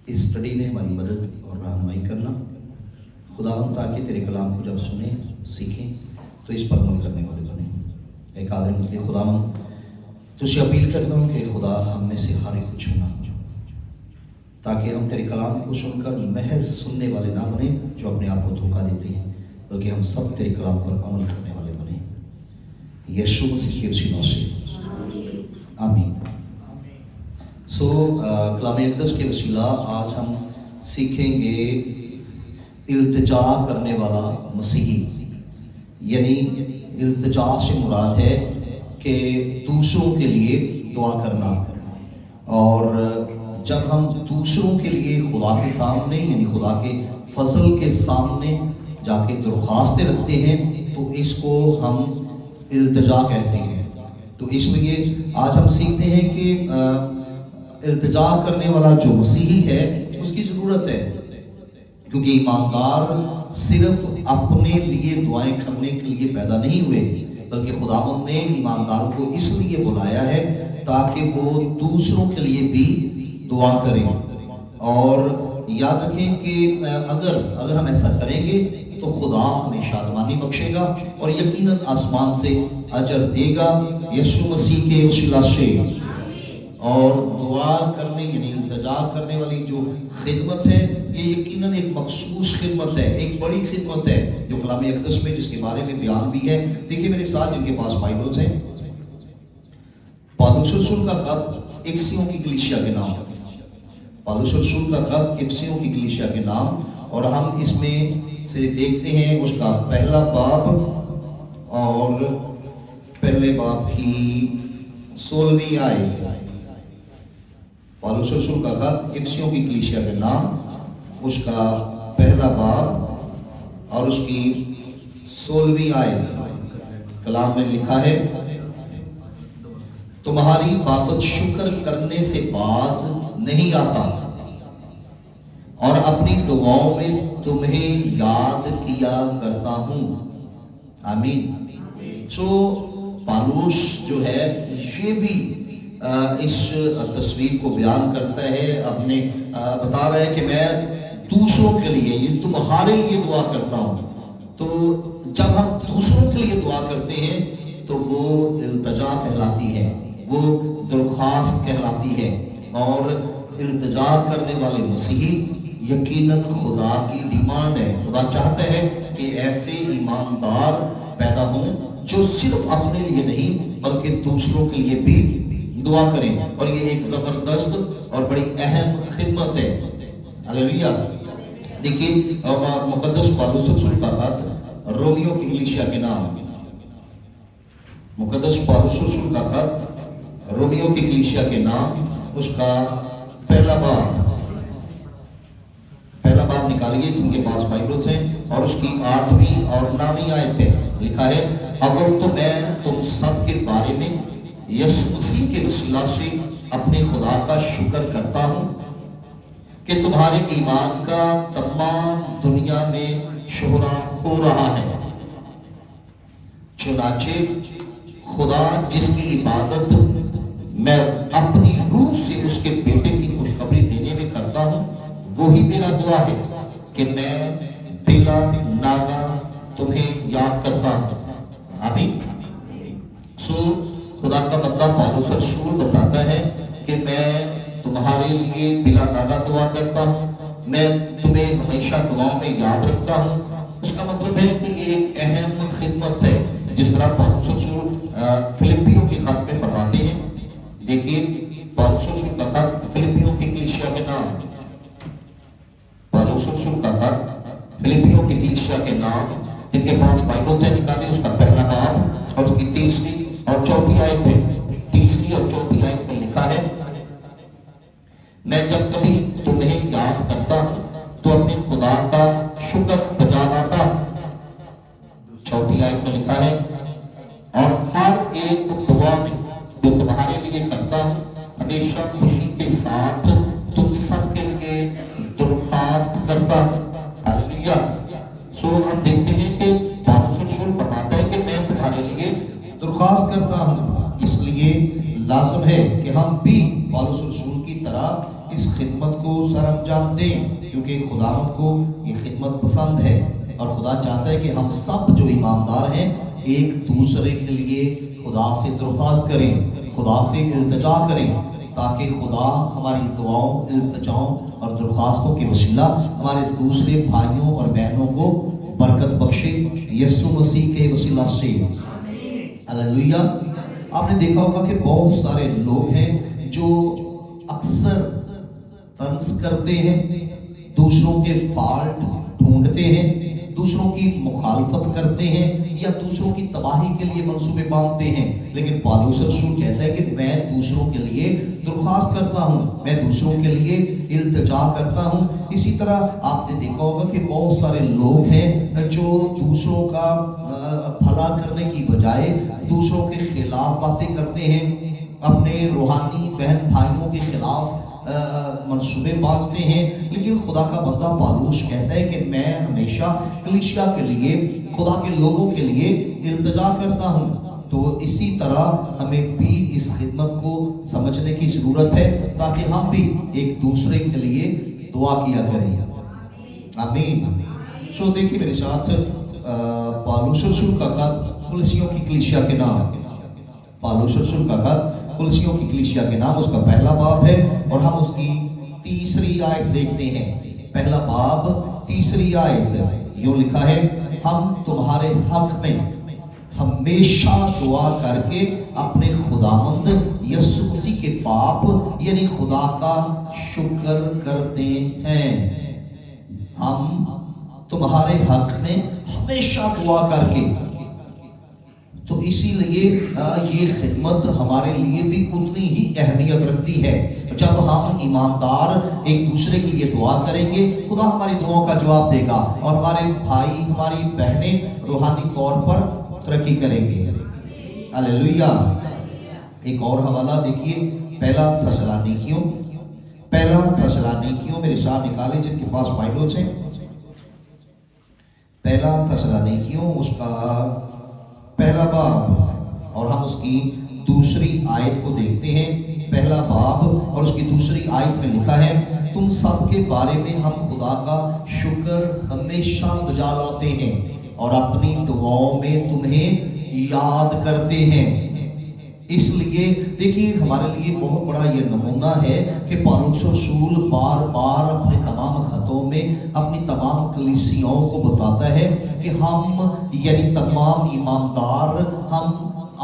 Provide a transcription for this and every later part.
اس study میں ہماری مدد اور رہنمائی کرنا خدا ہم تاکہ تیرے کلام کو جب سنیں سیکھیں تو اس پر عمل کرنے والے بنیں۔ اے قادر مطلق خدا ہم تجھ سے اپیل کرتا ہوں کہ خدا ہم میں سے ہر ایک کو چھونا تاکہ ہم تیرے کلام کو سن کر محض سننے والے نہ بنیں جو اپنے آپ کو دھوکہ دیتے ہیں، بلکہ ہم سب تیرے کلام پر عمل کرنے والے بنیں۔ یسوع مسیح کے وسیلہ سے آمین۔ کلام اقدس کے وسیلہ آج ہم سیکھیں گے التجا کرنے والا مسیحی، یعنی التجا سے مراد ہے کہ دوسروں کے لیے دعا کرنا۔ اور جب ہم دوسروں کے لیے خدا کے سامنے یعنی خدا کے فضل کے سامنے جا کے درخواستیں رکھتے ہیں تو اس کو ہم التجا کہتے ہیں۔ تو اس لیے آج ہم سیکھتے ہیں کہ التجا کرنے والا جو مسیحی ہے اس کی ضرورت ہے، کیونکہ ایماندار صرف اپنے لیے دعائیں کرنے کے لیے پیدا نہیں ہوئے، بلکہ خداوند نے ایمانداروں کو اس لیے بلایا ہے تاکہ وہ دوسروں کے لیے بھی دعا کریں۔ اور یاد رکھیں کہ اگر ہم ایسا کریں گے تو خدا ہمیں شادمانی بخشے گا اور یقیناً آسمان سے اجر دے گا یسوع مسیح کے وسیلہ سے۔ اور دعا کرنے یعنی التجا کرنے والی جو خدمت ہے یہ یقیناً ایک مخصوص خدمت ہے، ایک بڑی خدمت ہے جو کلام اقدس میں جس کے بارے میں بیان بھی ہے۔ دیکھیے میرے ساتھ جن کے پاس بائبلز ہیں، پالوس رسول کا خط افسیوں کی کلیسیا کے نام، پالوس رسول کا خط افسیوں کی کلیسیا کے نام، اور ہم اس میں سے دیکھتے ہیں اس کا پہلا باب اور پہلے باب کی 16ویں آیت۔ پالوس رسول کا خط افسیوں کی کلیسیا کے نام، اس کا پہلا باب اور اس کی 16ویں آیت۔ کلام میں لکھا ہے، تمہاری بابت شکر کرنے سے باز نہیں آتا اور اپنی دعاؤں میں تمہیں یاد کیا کرتا ہوں۔ آمین۔ پالوس جو ہے یہ بھی اس تصویر کو بیان کرتا ہے، اپنے بتا رہا ہے کہ میں دوسروں کے لیے یہ تمہارے لیے دعا کرتا ہوں۔ تو جب ہم دوسروں کے لیے دعا کرتے ہیں تو وہ التجا کہلاتی ہے، وہ درخواست کہلاتی ہے۔ اور التجا کرنے والے مسیحی یقیناً خدا کی ڈیمانڈ ہے، خدا چاہتا ہے کہ ایسے ایماندار پیدا ہوں جو صرف اپنے لیے نہیں بلکہ دوسروں کے لیے بھی دعا کریں، اور یہ ایک زبردست اور بڑی اہم خدمت ہے۔ ہلیلویا۔ دیکھیے مقدس پالوس رسول کا خط رومیو کی کلیسیا کے نام، مقدس پالوس رسول کا خط رومیو کی کلیسیا کے نام، اس کا پہلا باب نکالیے جن کے پاس بائبلز ہیں، اور اس کی 8ویں اور 9ویں آیت ہے۔ لکھا ہے، اول تو میں تم سب کے بارے میں یسوع مسیح کے وسیلہ سے اپنے خدا کا شکر کرتا ہوں کہ تمہارے ایمان کا تمام دنیا میں شہرا ہو رہا ہے۔ چنانچہ خدا جس کی عبادت میں اپنی روح سے اس کے بیٹے کی خوشخبری دینے میں کرتا ہوں، وہی میرا دعا ہے کہ میں بلا ناگا تمہیں یاد کرتا ہوں۔ آمین۔ خدا کا بندہ پالوس رسول بتاتا ہے کہ میں تمہارے لیے بلا ناگا دعا کرتا ہوں، میں تمہیں ہمیشہ دعاؤں میں یاد رکھتا ہوں۔ اس کا مطلب ہے کہ یہ ایک اہم خدمت ہے، جس طرح پالوس رسول فلپیوں کے خط میں فرماتے ہیں۔ دیکھیے پالوس رسول کا خط فلپیوں کی کلیسیا کے نام، پالوس رسول کا خط فلپیوں کی کلیسیا کے نام، جن کے پاس بائبل سے نکالے اس کا پہلا باب اور اس کی 3 اور 4 آیت ہے۔ 3 اور 4 آیت میں لکھا ہے، میں جب کبھی تمہیں یاد کرتا ہوں تو اپنے خدا کا شکر بجا لاتا۔ 4 آیت میں لکھا ہے، اور ہر ایک دعا میں جو تمہارے لیے کرتا ہوں ہمیشہ خوشی کے ساتھ تم سب کے لیے درخواست کرتا ہوں۔ ہلیلویا۔ ہم دیکھتے ہیں کہ پالوس رسول فرماتا ہے کہ میں تمہارے لیے درخواست کرتا ہوں، اس لیے لازم ہے کہ ہم بھی پالوس رسول کی طرح طرح اس خدمت کو سر انجام دیں، کیونکہ خداوند کو یہ خدمت پسند ہے اور خدا چاہتا ہے کہ ہم سب جو ایماندار ہیں ایک دوسرے کے لیے خدا سے درخواست کریں، خدا سے التجا کریں، تاکہ خدا ہماری دعاؤں، التجاؤں اور درخواستوں کے وسیلہ ہمارے دوسرے بھائیوں اور بہنوں کو برکت بخشے یسوع مسیح کے وسیلہ سے۔ ہلیلویہ۔ آپ نے دیکھا ہوگا کہ بہت سارے لوگ ہیں جو اکثر طنز کرتے ہیں، دوسروں کے فالٹ ڈھونڈتے ہیں، دوسروں کی مخالفت کرتے ہیں یا دوسروں کی تباہی کے لیے منصوبے باندھتے ہیں، لیکن پالوس رسول کہتا ہے کہ میں دوسروں کے لیے درخواست کرتا ہوں، میں دوسروں کے لیے التجا کرتا ہوں۔ اسی طرح آپ نے دیکھا ہوگا کہ بہت سارے لوگ ہیں جو دوسروں کا بھلا کرنے کی بجائے دوسروں کے خلاف باتیں کرتے ہیں، اپنے روحانی بہن بھائیوں کے خلاف منصوبے باندھتے ہیں، لیکن خدا کا بندہ پالوس کہتا ہے کہ میں ہمیشہ کلیسیا کے لیے، خدا کے لوگوں کے لیے التجا کرتا ہوں۔ تو اسی طرح ہمیں بھی اس خدمت کو سمجھنے کی ضرورت ہے تاکہ ہم بھی ایک دوسرے کے لیے دعا کیا کریں۔ آمین۔ سو دیکھیے میرے ساتھ پالوس رسول کا خط کلیسیوں کی کلیسیا کے نام، پالوس رسول کا خط کلیسیوں کی کلیسیا کے نام، اس کا پہلا باب ہے اور ہم اس کی تیسری آیت دیکھتے ہیں۔ پہلا باب تیسری آیت یوں لکھا ہے، ہم تمہارے حق میں ہمیشہ دعا کر کے اپنے خداوند یسوع مسیح کے پاپ یعنی خدا کا شکر کرتے ہیں۔ ہم تمہارے حق میں ہمیشہ دعا کر کے، تو اسی لیے یہ خدمت ہمارے لیے بھی اتنی ہی اہمیت رکھتی ہے۔ جب ہم ایماندار ایک دوسرے کے لیے دعا کریں گے، خدا ہماری دعاؤں کا جواب دے گا اور ہمارے بھائی، ہماری بہنیں روحانی طور پر ترقی کریں گے۔ ہلیلویہ۔ ایک اور حوالہ دیکھیے، پہلا تھسلانیکیوں میرے ساتھ نکالے جن کے پاس بائبلز ہیں۔ پہلا تھسلانیکیوں اس کا پہلا باب اور ہم اس کی دوسری آیت کو دیکھتے ہیں۔ پہلا باب اور اس کی دوسری آیت میں لکھا ہے، تم سب کے بارے میں ہم خدا کا شکر ہمیشہ بجا لاتے ہیں اور اپنی دعاؤں میں تمہیں یاد کرتے ہیں۔ اس لیے دیکھیے ہمارے لیے بہت بڑا یہ نمونہ ہے کہ پالوس رسول بار بار اپنے تمام خطوں میں اپنی تمام کلیسیاؤں کو بتاتا ہے کہ ہم یعنی تمام ایماندار ہم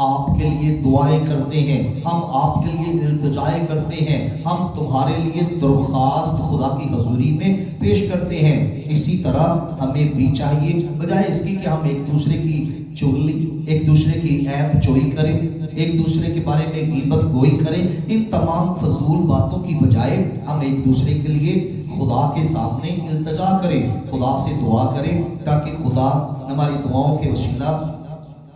آپ کے لیے دعائیں کرتے ہیں، ہم آپ کے لیے التجائیں کرتے ہیں، ہم تمہارے لیے درخواست خدا کی حضوری میں پیش کرتے ہیں۔ اسی طرح ہمیں بھی چاہیے بجائے اس کی کہ ہم ایک دوسرے کی چغلی، ایک دوسرے کی عیب جوئی کریں، ایک دوسرے کے بارے میں غیبت گوئی کریں، ان تمام فضول باتوں کی بجائے ہم ایک دوسرے کے لیے خدا کے سامنے التجا کریں، خدا سے دعا کریں تاکہ خدا ہماری دعاؤں کے وسیلہ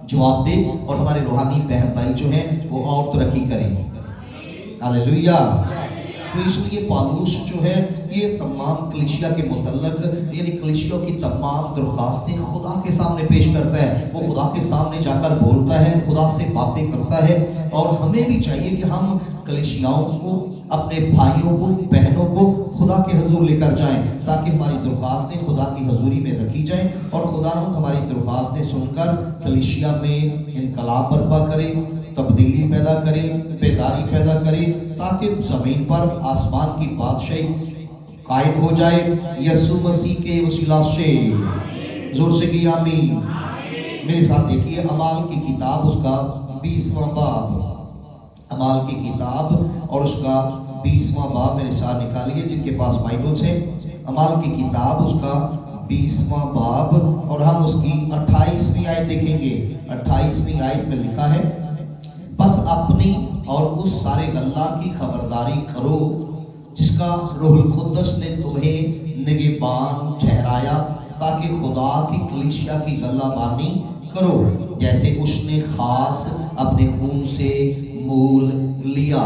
جواب دے اور ہمارے روحانی بہن بھائی جو ہیں وہ اور ترقی کریں۔ ہلیلویہ۔ تو اس لیے پالوس جو ہے یہ تمام کلیسیا کے متعلق یعنی کلیسیوں کی تمام درخواستیں خدا کے سامنے پیش کرتا ہے، وہ خدا کے سامنے جا کر بولتا ہے، خدا سے باتیں کرتا ہے، اور ہمیں بھی چاہیے کہ ہم کلیسیاؤں کو، اپنے بھائیوں کو، بہنوں کو خدا کے حضور لے کر جائیں تاکہ ہماری درخواستیں خدا کی حضوری میں رکھی جائیں اور خدا ہماری درخواستیں سن کر کلیسیا میں انقلاب برپا کرے، تبدیلی پیدا کرے، بیداری پیدا کرے، تاکہ زمین پر آسمان کی بادشاہی قائم ہو جائے یسوع مسیح کے وسیلہ سے۔ زور سے کی آمین۔ میرے ساتھ دیکھیے اعمال کی کتاب اس کا 20واں باب، اعمال کی کتاب اور اس کا 20واں باب میرے ساتھ نکالیے جن کے پاس بائبلز ہیں۔ اعمال کی کتاب اس کا 20واں باب اور ہم اس کی 28ویں آیت دیکھیں گے۔ 28ویں آیت میں لکھا ہے، بس اپنی اور اس سارے اللہ کی خبرداری کرو جس کا روح القدس نے تمہیں نگہبان ٹھہرایا تاکہ خدا کی کلیسیا کی غلہ بانی کرو جیسے اس نے خاص اپنے خون سے مول لیا۔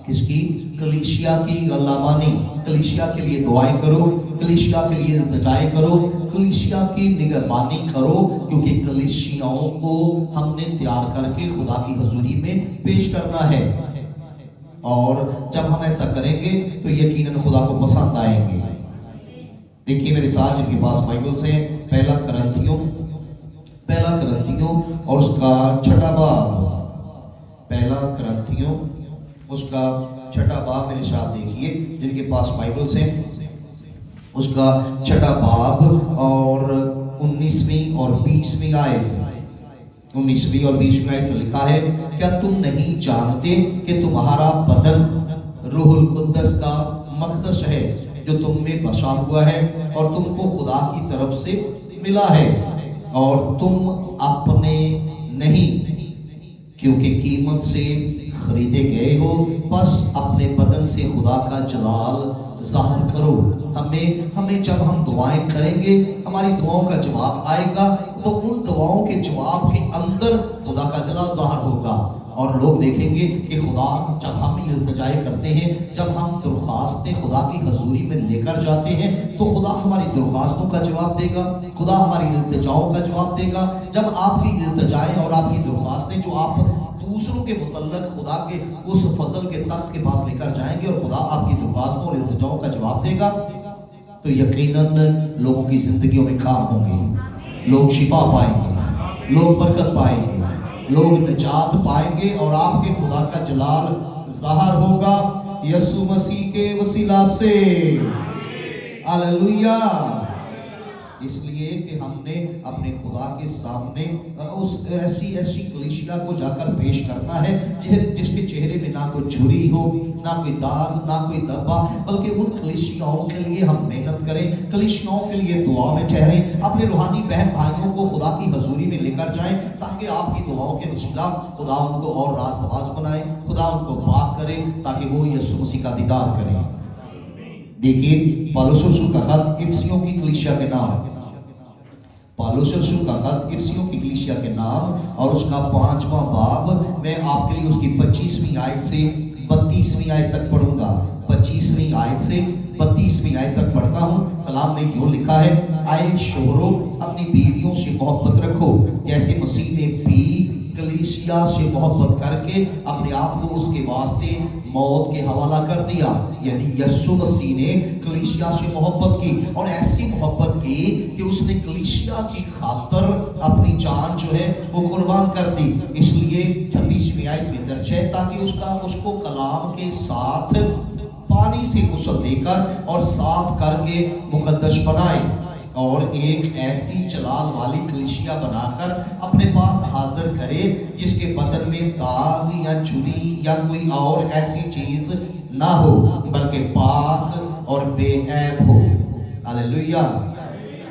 کس کی؟ کلیسیا کی غلہ بانی۔ کلیسیا کے لیے دعائیں کرو، کلیسیا کے لیے التجائیں کرو، کلیسیا کی نگہبانی کرو، کیونکہ کلیسیاؤں کو ہم نے تیار کر کے خدا کی حضوری میں پیش کرنا ہے۔ اور جب ہم ایسا کریں گے تو یقیناً خدا کو پسند آئیں گے۔ دیکھیے میرے ساتھ جن کے پاس بائبلز ہیں، پہلا کرنتھیوں اور اس کا 6واں باب، پہلا کرنتھیوں اس کا 6واں باب میرے ساتھ دیکھیے جن کے پاس بائبلز ہیں، اس کا 6واں باب اور 19ویں اور 20ویں آیت، 19ویں اور 20ویں آیت میں لکھا ہے، کیا تم نہیں جانتے کہ تمہارا بدن روح القدس کا مقدس ہے جو تم میں بسا ہوا ہے اور تم کو خدا کی طرف سے ملا ہے، اور تم اپنے نہیں کیونکہ قیمت سے خریدے گئے ہو، بس اپنے بدن سے خدا کا جلال ظاہر کرو۔ ہمیں جب ہم دعائیں کریں گے، ہماری دعاؤں کا جواب آئے گا، تو ان دعاؤں کے جواب کے اندر خدا کا جلال ظاہر ہوگا، اور لوگ دیکھیں گے کہ خدا جب ہم التجائے کرتے ہیں، جب ہم درخواستیں خدا کی حضوری میں لے کر جاتے ہیں، تو خدا ہماری درخواستوں کا جواب دے گا، خدا ہماری التجاؤں کا جواب دے گا۔ جب آپ کی التجائیں اور آپ کی درخواستیں جو آپ دوسروں کے متعلق خدا کے اس فضل کے تخت کے پاس لے کر جائیں گے، اور خدا آپ کی درخواستوں اور التجاؤں کا جواب دے گا، تو یقیناً لوگوں کی زندگیوں میں کام ہوں گے، لوگ شفا پائیں گے، لوگ برکت پائیں گے، لوگ نجات پائیں گے، اور آپ کے خدا کا جلال ظاہر ہوگا یسوع مسیح کے وسیلہ سے۔ ہاللویا۔ اس لیے کہ ہم نے اپنے خدا کے سامنے اس ایسی کلیسیا کو جا کر پیش کرنا ہے جس کے چہرے میں نہ کوئی جھری ہو، نہ کوئی داغ، نہ کوئی دبا، بلکہ ان کلیسیاؤں کے لیے ہم محنت کریں، کلیسیاؤں کے لیے دعا میں ٹھہریں، اپنے روحانی بہن بھائیوں کو خدا کی حضوری میں لے کر جائیں، تاکہ آپ کی دعاؤں کے وسیلہ خدا ان کو اور راست باز بنائے، خدا ان کو پاک کرے، تاکہ وہ یسوع مسیح کا دیدار کریں۔ دیکھیے پالوس رسول کا خط افسیوں کی کلیسیا کے نام، پالوس رسول کا خط افسیوں کی کلیسیا کے نام اور اس کا 5واں باب، میں آپ کے لیے اس کی 25ویں آیت سے 32ویں آیت تک پڑھوں گا، 25ویں آیت سے 32ویں آیت تک پڑھتا ہوں۔ کلام میں یوں لکھا ہے، آئے شوہروں اپنی بیویوں سے محبت رکھو، جیسے مسیح نے بھی کلیسیا سے محبت کر کے اپنے آپ کو اس کے واسطے موت کے حوالہ کر دیا۔ یعنی یسوع مسیح نے کلیسیا سے محبت کی، اور ایسی محبت کی کہ اس نے کلیسیا کی خاطر اپنی جان جو ہے وہ قربان کر دی۔ اس لیے 26ویں آیت میں درج ہے، تاکہ اس کو کلام کے ساتھ پانی سے غسل دے کر اور صاف کر کے مقدس بنائے، اور ایک ایسی جلال والی کلیسیا بنا کر اپنے پاس حاضر کرے جس کے بدن میں داغ یا جھری یا کوئی اور ایسی چیز نہ ہو، بلکہ پاک اور بے عیب ہو۔ ہاللویا۔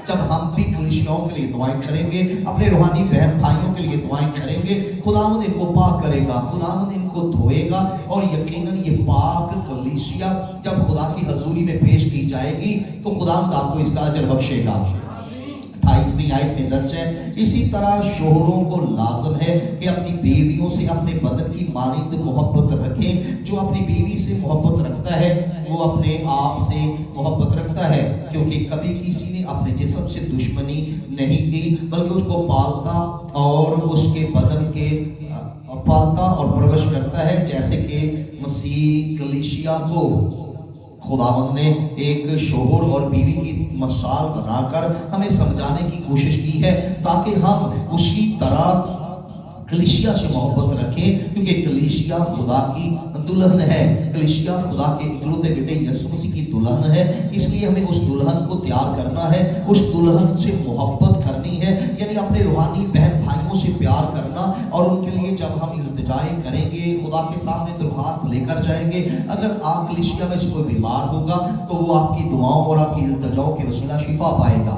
جب ہم بھی کلیسیاؤں کے لیے دعائیں کریں گے، اپنے روحانی بہن بھائیوں کے لیے دعائیں کریں گے، خداوند ان کو پاک کرے گا، خداوند ان کو دھوئے گا، اور یقیناً یہ پاک کلیسیا جب خدا کی حضوری میں پیش کی جائے گی تو خداوند آپ کو اس کا اجر بخشے گا۔ 28ویں آیت میں درج ہے، اسی طرح شوہروں کو لازم ہے کہ اپنی بیویوں سے اپنے بدن کی مانند محبت رکھیں، جو اپنی بیوی سے محبت رکھتا ہے وہ اپنے آپ سے محبت رکھتا ہے، کیونکہ کبھی کسی نے اپنے جسم سے دشمنی نہیں کی، بلکہ اس کو پالتا اور اس کے بدن کے پالتا اور پرورش کرتا ہے، جیسے کہ مسیح کلیسیا کو۔ خداوند نے ایک شوہر اور بیوی کی مثال بنا کر ہمیں سمجھانے کی کوشش کی ہے، تاکہ ہم اسی طرح کلیسیا سے محبت رکھیں، کیونکہ کلیسیا خدا کی دلہن ہے، کلیسیا خدا کے اکلوتے بیٹے یسوع مسیح کی دلہن ہے۔ اس لیے ہمیں اس دلہن کو تیار کرنا ہے، اس دلہن سے محبت کرنی ہے، یعنی اپنے روحانی بہن بھائیوں سے پیار کرنا، اور ان کے لیے جب ہم التجائیں کریں گے، خدا کے سامنے درخواست لے کر جائیں گے، اگر آپ کلیسیا میں سے کوئی بیمار ہوگا تو وہ آپ کی دعاؤں اور آپ کی التجاؤں کے وسیلہ شفا پائے گا،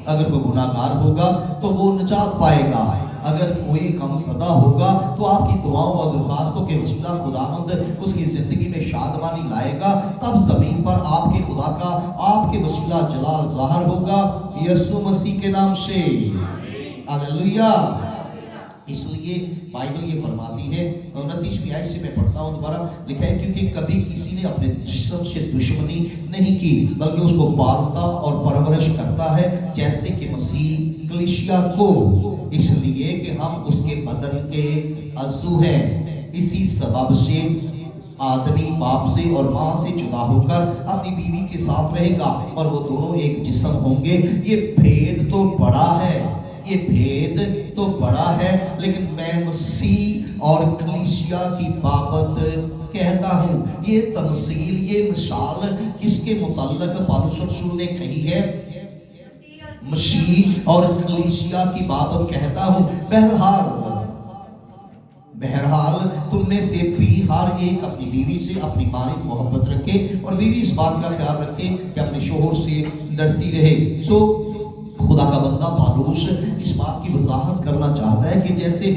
اگر کوئی گناہ گار ہوگا تو وہ نجات پائے گا، اگر کوئی غم زدہ ہوگا تو آپ کی دعاؤں اور درخواستوں کے وسیلہ خداوند اس کی زندگی میں شادمانی لائے گا، تب زمین پر آپ کے خدا کا آپ کے وسیلہ جلال ظاہر ہوگا یسوع مسیح کے نام سے۔ ہاللویا۔ اس لیے بائبل یہ فرماتی ہے، 29ویں آیت سے میں پڑھتا ہوں دوبارہ، لکھا ہے، کیونکہ کبھی کسی نے اپنے جسم سے دشمنی نہیں کی، بلکہ اس کو پالتا اور پرورش کرتا ہے، جیسے کہ مسیح کلیسیا کو، اس لیے کہ ہم اس کے بدن کے عضو ہیں۔ اسی سبب سے آدمی باپ سے اور ماں سے جدا ہو کر اپنی بیوی کے ساتھ رہے گا اور وہ دونوں ایک جسم ہوں گے۔ یہ بھید تو بڑا ہے، یہ بھید تو بڑا ہے، لیکن میں مسیح اور کلیسیا کی بابت کہتا ہوں۔ یہ تمثیل، یہ مثال کس کے متعلق پالوس رسول نے کہی ہے؟ مسیح اور کلیسیا کی بابت کہتا ہوں۔ بہرحال تم میں سے بھی ہر ایک اپنی بیوی سے اپنی بارد محبت رکھے اور بیوی اس بات کا خیال رکھے کہ اپنے شوہر سے ڈرتی رہے۔ خدا کا بندہ پالوس اس بات کی وضاحت کرنا چاہتا ہے کہ جیسے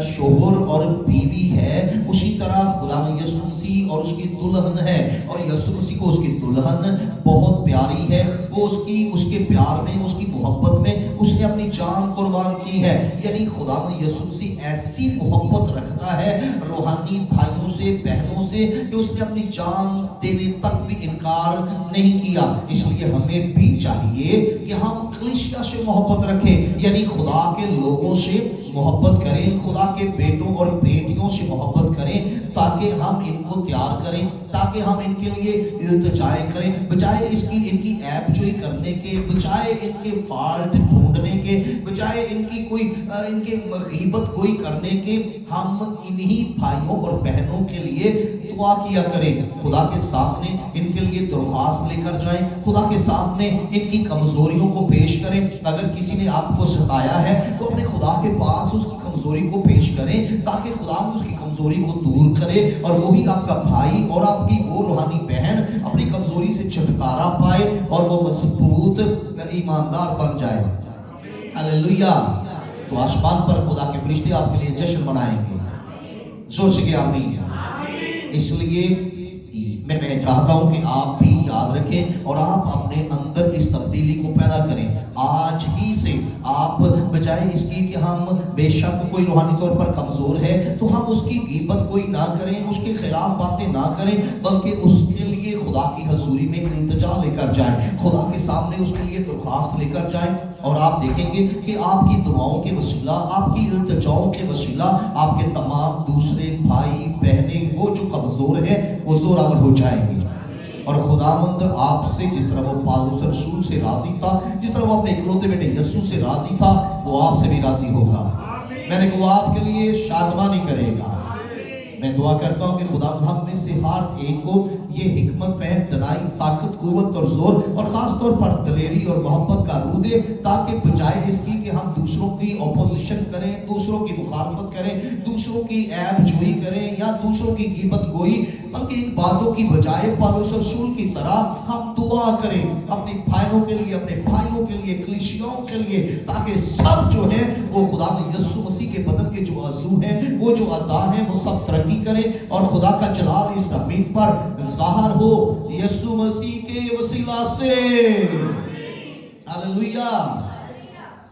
شوہر اور بیوی ہے، اسی طرح خدا یسوع مسیح اور اس کی دلہن ہے، اور یسوع مسیح کو اس کی دلہن بہت پیاری ہے۔ وہ اس کے پیار میں، اس کی محبت میں اس نے اپنی جان قربان کی ہے۔ یعنی خدا یسوع مسیح ایسی محبت رکھتا ہے روحانی بھائیوں سے، بہنوں سے، کہ اس نے اپنی جان دینے تک بھی انکار نہیں کیا۔ اس لیے ہمیں بھی چاہیے کہ ہم کلیسیا سے محبت رکھیں، یعنی خدا کے لوگوں سے محبت کریں، خدا کے بیٹوں اور بیٹیوں سے محبت کریں، تاکہ ہم ان کو تیار کریں، تاکہ ہم ان کے لیے التجائیں کریں، بجائے اس کی ان کی عیب جوئی کرنے کے، بجائے ان کے فالٹ ڈھونڈنے کے، بجائے ان کی کوئی ان کے غیبت گوئی کرنے کے، ہم انہی بھائیوں اور بہنوں کے لیے دعا کیا کریں، خدا کے سامنے ان کے لیے درخواست لے کر جائیں، خدا کے سامنے ان کی کمزوریوں کو پیش کریں۔ اگر کسی نے آپ کو ستایا ہے تو اپنے خدا کے پاس اس کی کمزوری کو پیش کریں، تاکہ خدا اس کی کمزوری کو دور کرے، اور وہی آپ کا بھائی اور آپ کی وہ روحانی بہن اپنی کمزوری سے چھٹکارا پائے اور وہ مضبوط ایماندار بن جائے۔ ہاللیلویہ۔ تو آسمان پر خدا کے فرشتے آپ کے لیے جشن منائیں گے۔ زور سے کہ آمین۔ اس لیے میں چاہتا ہوں کہ آپ بھی یاد رکھیں اور آپ اپنے اندر اس تبدیلی کو پیدا کریں۔ آج ہی سے آپ بجائے اس کی کہ ہم بے شک کوئی روحانی طور پر کمزور ہے تو ہم اس کی غیبت کوئی نہ کریں، اس کے خلاف باتیں نہ کریں، بلکہ اس کے لیے خدا کی حضوری میں التجا لے کر جائیں، خدا کے سامنے اس کے لیے درخواست لے کر جائیں، اور آپ دیکھیں گے کہ آپ کی دعاؤں کے وسیلہ، آپ کی التجاؤں کے وسیلہ آپ کے تمام دوسرے بھائی بہنیں وہ جو کمزور ہیں وہ زورآور ہو جائیں گے، اور خداوند آپ سے جس طرح وہ پالوس رسول سے راضی تھا، جس طرح وہ اپنے اکلوتے بیٹے یسوع سے راضی تھا، وہ آپ سے بھی راضی ہوگا۔ میں نے کہا آپ کے لیے شادمانی کرے گا۔ میں دعا کرتا ہوں کہ خدا ہم میں سے ہر ایک کو یہ حکمت، فہم، دانائی، طاقت، قوت اور زور، اور خاص طور پر دلیری اور محبت کا روح دے، تاکہ بجائے اس کی کہ ہم دوسروں کی اپوزیشن کریں، دوسروں کی مخالفت کریں، دوسروں کی عیب جوئی کریں یا دوسروں کی غیبت گوئی، بلکہ ان باتوں کی بجائے پالوس رسول کی طرح ہم دعا کریں اپنے بھائیوں کے لیے، اپنے بھائیوں کے لیے، کلیسیاؤں کے لیے، تاکہ سب جو ہے وہ خدا یسوع مسیح کے بدن کے جو عضو ہیں، وہ جو اعضاء ہیں، وہ سب ترقی کریں اور خدا کا جلال اس زمین پر ظاہر ہو یسوع مسیح کے وسیلہ سے۔ ہاللیلویہ۔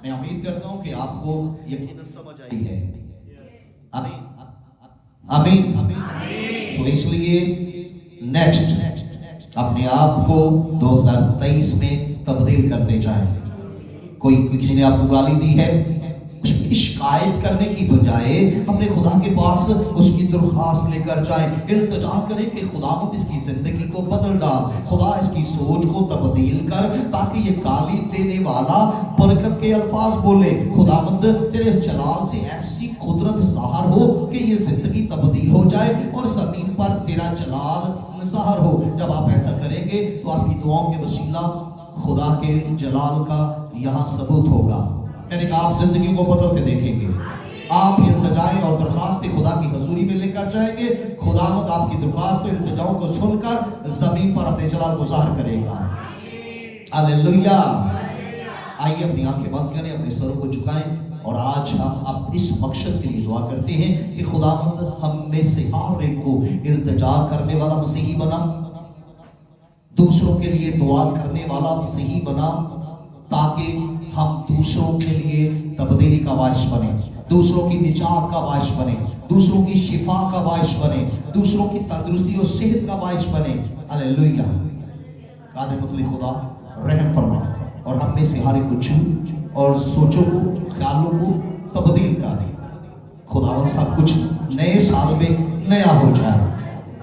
میں امید کرتا ہوں کہ آپ کو یقیناً سمجھ آئی ہے۔ آمین آمین۔ تو اس لیے نیکسٹ اپنے آپ کو 2023 میں تبدیل کرتے جائیں۔ کوئی کسی نے آپ کو گالی دی ہے، اس کی شکایت کرنے کی بجائے اپنے خدا کے پاس اس کی درخواست لے کر جائیں، التجا کریں کہ خداوند اس کی زندگی کو بدل ڈال، خدا اس کی سوچ کو تبدیل کر، تاکہ یہ گالی دینے والا برکت کے الفاظ بولے۔ خداوند تیرے جلال سے ایسی قدرت ظاہر ہو کہ یہ زندگی تبدیل ہو جائے اور زمین پر تیرا جلال ظاہر ہو۔ جب آپ ایسا کریں گے تو آپ کی دعاؤں کے وسیلہ خدا کے جلال کا یہاں ثبوت ہوگا۔ یعنی کہ آپ زندگی کو بدلتے دیکھیں گے، آپ التجائیں اور درخواستیں خدا کی حضوری میں لے کر جائیں گے، خداوند آپ کی درخواست و التجاؤں کو سن کر زمین پر اپنے جلال کو ظاہر کرے گا۔ ہاللیلویہ۔ آئیے اپنی آنکھیں بند کریں، اپنے سروں کو جھکائیں، اور آج ہم اب اس مقصد کے لیے دعا کرتے ہیں کہ خداوند ہم میں سے ہر ایک کو التجا کرنے والا مسیحی بنا، دوسروں کے لیے دعا کرنے والا مسیحی بنا، تاکہ ہم دوسروں کے لیے تبدیلی کا باعث بنے، دوسروں کی نجات کا باعث بنے، دوسروں کی شفا کا باعث بنے، دوسروں کی تندرستی اور صحت کا باعث بنے۔ ہاللیلویہ۔ قادر مطلق خدا رحم فرما اور ہم میں سے ہر ایک کو چھو اور سوچوں کو، خیالوں کو تبدیل کر دے۔ خدا سب کچھ نئے سال میں نیا ہو جائے۔